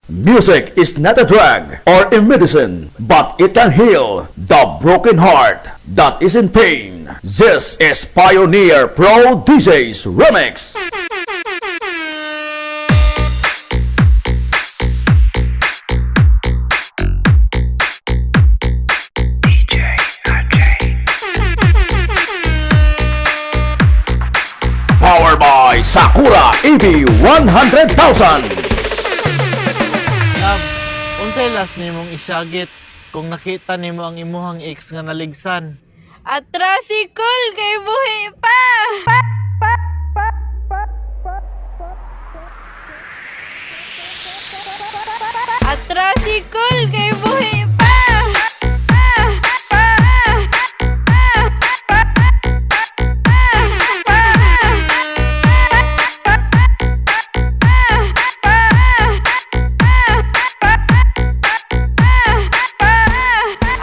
Music is not a drug or a medicine, but it can heal the broken heart that is in pain. This is Pioneer Pro DJ's Remix. Powered by Sakura EV100,000. Love, unsay last nimong isyagit kung nakita nimo ang imuhang ex nga naligsan? Atrasikol kay buhi pa! Atrasikol kay buhi pa!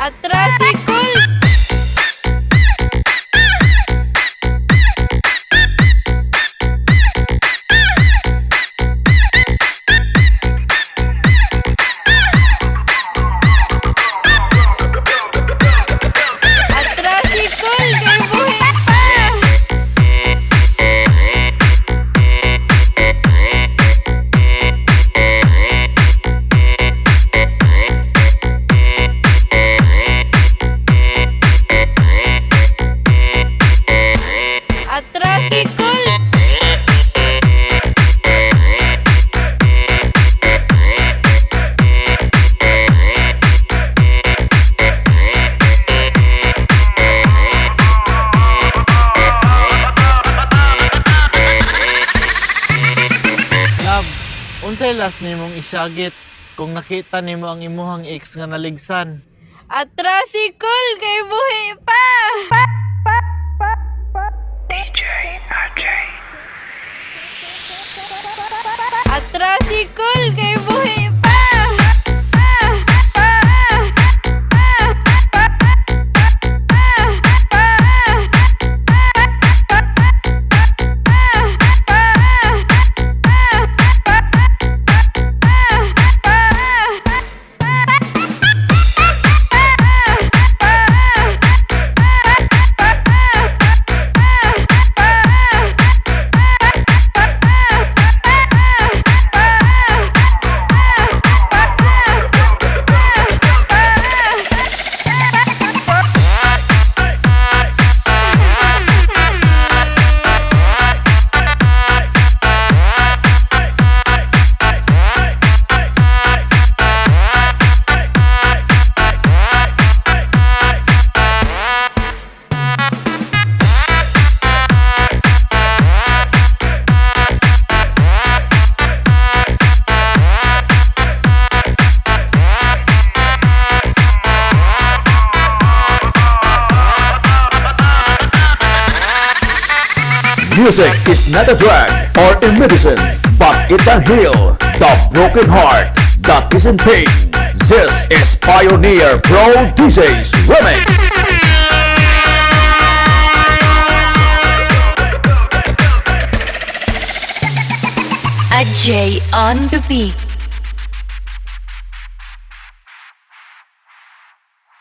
Atrasikol! Atrasikol kay buhi pa! Atrasikol! Love, unsay last nimong isyagit kung nakita nimo ang imuhang ex nga naligsan? Atrasikol kay buhi pa! Atrasikol kay buhi pa! Music is not a drug or a medicine, but it can heal the broken heart that is in pain. This is Pioneer Pro DJ's Remix. Ajay on the beat.